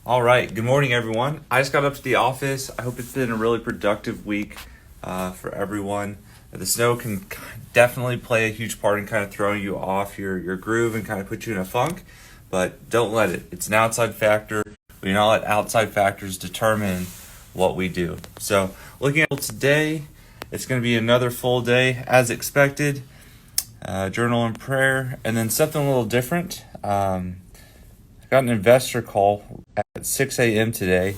All right, good morning, everyone. I just got up to the office. I hope it's been a really productive week for everyone. The snow can definitely play a huge part in kind of throwing you off your groove and kind of put you in a funk, but don't let it. It's an outside factor. We do not let outside factors determine what we do. So looking at today, it's going to be another full day as expected, journal and prayer, and then something a little different. I got an investor call at 6 a.m. today,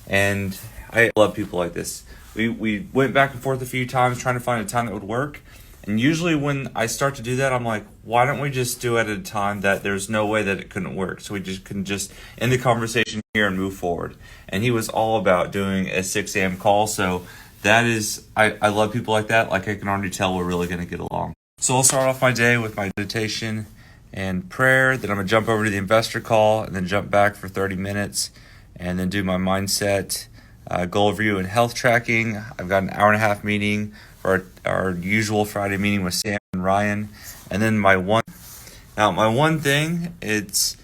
and I love people like this. We went back and forth a few times trying to find a time that would work, and usually when I start to do that, I'm like, why don't we just do it at a time that there's no way that it couldn't work, so we just can just end the conversation here and move forward. And he was all about doing a 6 a.m. call, so that is, I love people like that. Like, I can already tell we're really going to get along. So I'll start off my day with my meditation and prayer. Then I'm going to jump over to the investor call and then jump back for 30 minutes and then do my mindset, goal review, and health tracking. I've got an hour and a half meeting for our usual Friday meeting with Sam and Ryan. And then my one thing, it's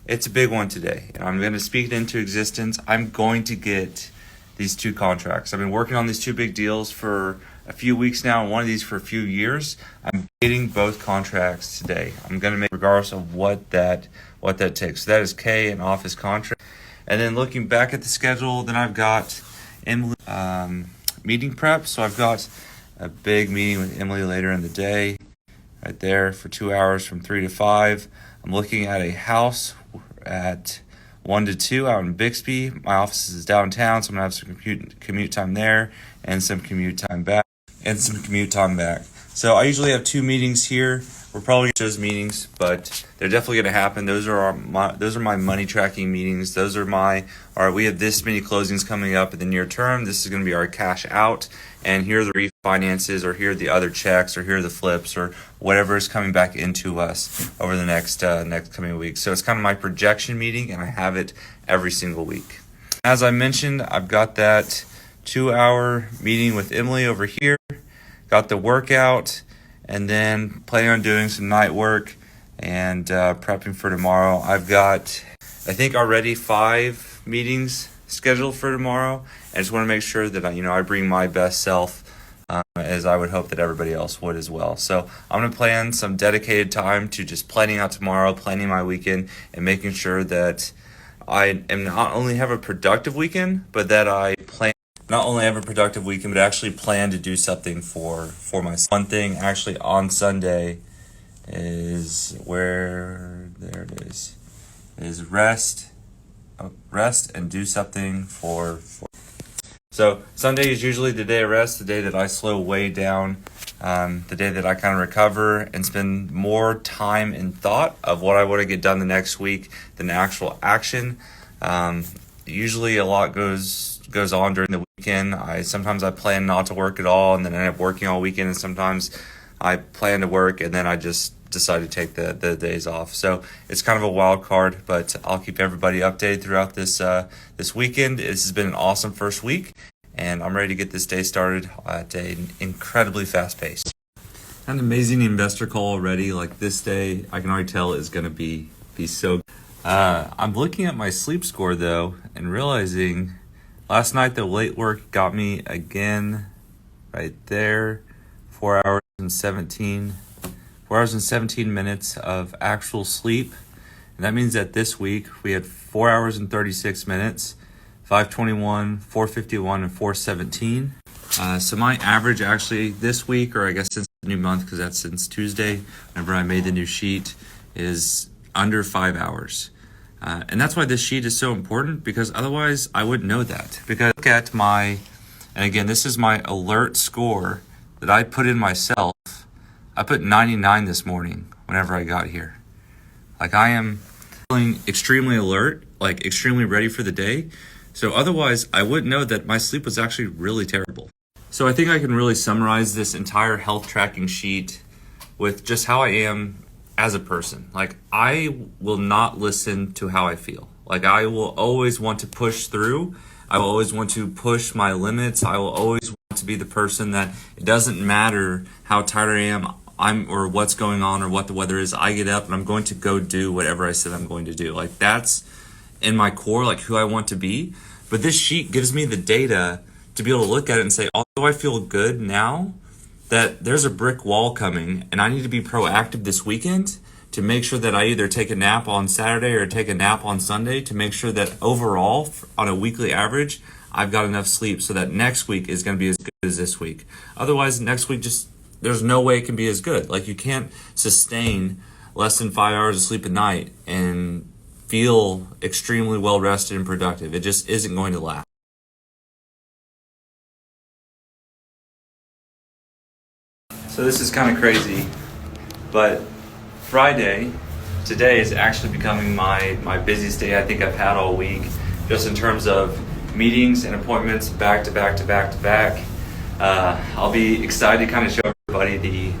a big one today. And I'm going to speak it into existence. I'm going to get these 2 contracts. I've been working on these 2 big deals for a few weeks now, and one of these for a few years. I'm getting both contracts today. I'm going to make, regardless of what that takes. So that is K, an office contract. And then looking back at the schedule, then I've got Emily meeting prep. So I've got a big meeting with Emily later in the day, right there for 2 hours from 3 to 5. I'm looking at a house at 1 to 2 out in Bixby. My office is downtown, so I'm going to have some commute time there and some commute time back. So I usually have 2 meetings here. We're probably going to those meetings, but they're definitely going to happen. Those are my money tracking meetings. Those are we have this many closings coming up in the near term. This is going to be our cash out, and here are the refinances, or here are the other checks, or here are the flips, or whatever is coming back into us over the next coming weeks. So it's kind of my projection meeting, and I have it every single week. As I mentioned, I've got that 2-hour meeting with Emily over here, got the workout, and then planning on doing some night work and prepping for tomorrow. I've got, I think, already 5 meetings scheduled for tomorrow. I just want to make sure that I bring my best self, as I would hope that everybody else would as well. So I'm going to plan some dedicated time to just planning out tomorrow, planning my weekend, and making sure that I am not only have a productive weekend, but that I plan not only have a productive weekend, but actually plan to do something for myself. One thing actually on Sunday is rest and do something for. So Sunday is usually the day of rest, the day that I slow way down, the day that I kind of recover and spend more time in thought of what I want to get done the next week than actual action. Usually a lot goes on during the weekend. Sometimes I plan not to work at all and then end up working all weekend, and sometimes I plan to work and then I just decide to take the days off. So it's kind of a wild card, but I'll keep everybody updated throughout this weekend. This has been an awesome first week, and I'm ready to get this day started at an incredibly fast pace. An amazing investor call already. Like, this day, I can already tell is going to be so good. I'm looking at my sleep score though and realizing last night the late work got me again right there. 4 hours and 17 minutes of actual sleep. And that means that this week we had 4 hours and 36 minutes, 5:21, 4:51, and 4:17. So my average actually this week, or I guess since the new month, because that's since Tuesday, whenever I made the new sheet, is under 5 hours. And that's why this sheet is so important, because otherwise I wouldn't know that. Because look at and again, this is my alert score that I put in myself. I put 99 this morning whenever I got here. Like, I am feeling extremely alert, like extremely ready for the day. So otherwise I wouldn't know that my sleep was actually really terrible. So I think I can really summarize this entire health tracking sheet with just how I am as a person. Like, I will not listen to how I feel. Like, I will always want to push through. I will always want to push my limits. I will always want to be the person that it doesn't matter how tired I am, or what's going on or what the weather is. I get up and I'm going to go do whatever I said I'm going to do. Like, that's in my core, like who I want to be. But this sheet gives me the data to be able to look at it and say, although I feel good now, that there's a brick wall coming and I need to be proactive this weekend to make sure that I either take a nap on Saturday or take a nap on Sunday to make sure that overall, on a weekly average, I've got enough sleep so that next week is going to be as good as this week. Otherwise, next week, there's no way it can be as good. Like, you can't sustain less than 5 hours of sleep a night and feel extremely well rested and productive. It just isn't going to last. So this is kind of crazy, but Friday, today is actually becoming my busiest day I think I've had all week, just in terms of meetings and appointments back to back to back to back. I'll be excited to kind of show everybody the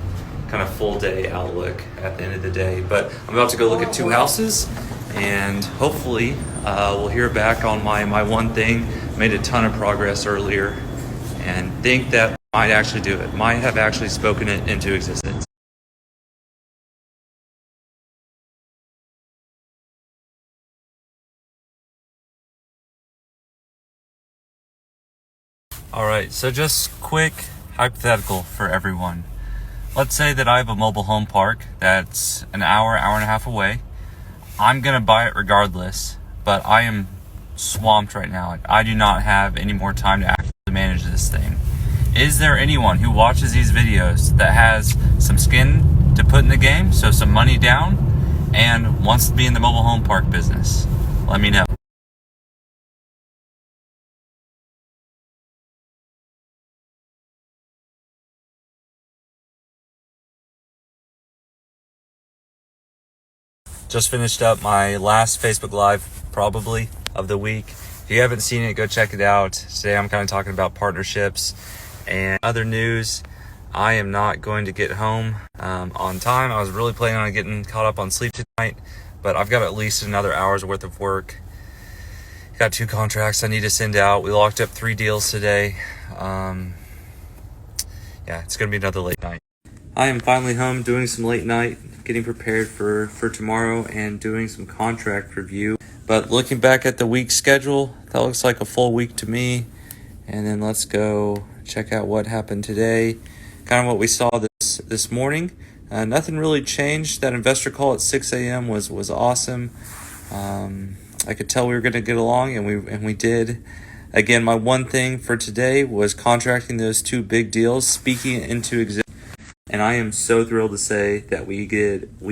kind of full day outlook at the end of the day. But I'm about to go look at 2 houses, and hopefully we'll hear back on my one thing. Made a ton of progress earlier, and think that might actually do it. Might have actually spoken it into existence. All right, so just quick hypothetical for everyone. Let's say that I have a mobile home park that's an hour and a half away. I'm gonna buy it regardless, but I am swamped right now. I do not have any more time to actually manage this thing. Is there anyone who watches these videos that has some skin to put in the game, so some money down, and wants to be in the mobile home park business? Let me know. Just finished up my last Facebook Live, probably, of the week. If you haven't seen it, go check it out. Today I'm kind of talking about partnerships and other news. I am not going to get home on time. I was really planning on getting caught up on sleep tonight, but I've got at least another hour's worth of work. Got 2 contracts I need to send out. We locked up 3 deals today. Yeah, it's going to be another late night. I am finally home doing some late night, getting prepared for tomorrow and doing some contract review. But looking back at the week schedule, that looks like a full week to me. And then let's go check out what happened today. Kind of what we saw this morning. Nothing really changed. That investor call at 6 a.m. was awesome. I could tell we were going to get along, and we did. Again, my one thing for today was contracting those 2 big deals, speaking it into existence. And I am so thrilled to say that we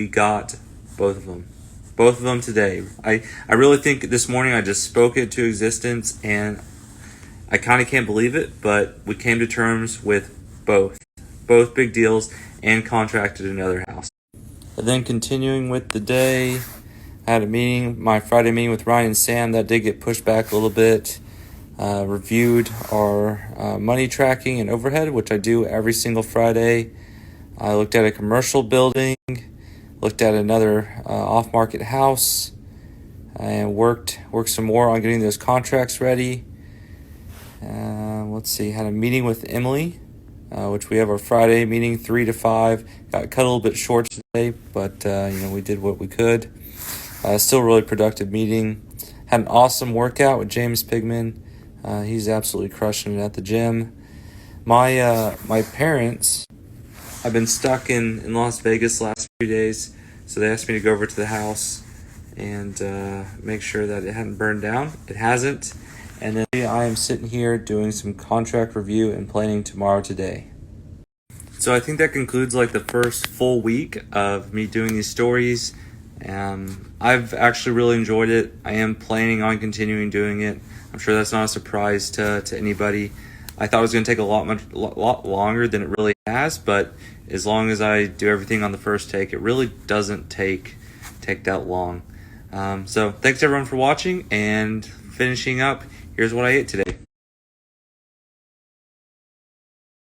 got both of them. Both of them today. I really think this morning I just spoke it to existence, and I kind of can't believe it, but we came to terms with both big deals and contracted another house. And then continuing with the day, I had a meeting, my Friday meeting with Ryan and Sam. That did get pushed back a little bit. Reviewed our money tracking and overhead, which I do every single Friday. I looked at a commercial building, looked at another off-market house, and worked some more on getting those contracts ready. Let's see, had a meeting with Emily, which we have our Friday meeting, 3 to 5. Got cut a little bit short today, but we did what we could. Still a really productive meeting. Had an awesome workout with James Pigman. He's absolutely crushing it at the gym. My parents, I've been stuck in Las Vegas the last few days, so they asked me to go over to the house and make sure that it hadn't burned down. It hasn't. And then I am sitting here doing some contract review and planning tomorrow today. So I think that concludes like the first full week of me doing these stories. I've actually really enjoyed it. I am planning on continuing doing it. I'm sure that's not a surprise to anybody. I thought it was going to take a lot longer than it really has, but as long as I do everything on the first take, it really doesn't take that long. So thanks everyone for watching, and finishing up, here's what I ate today.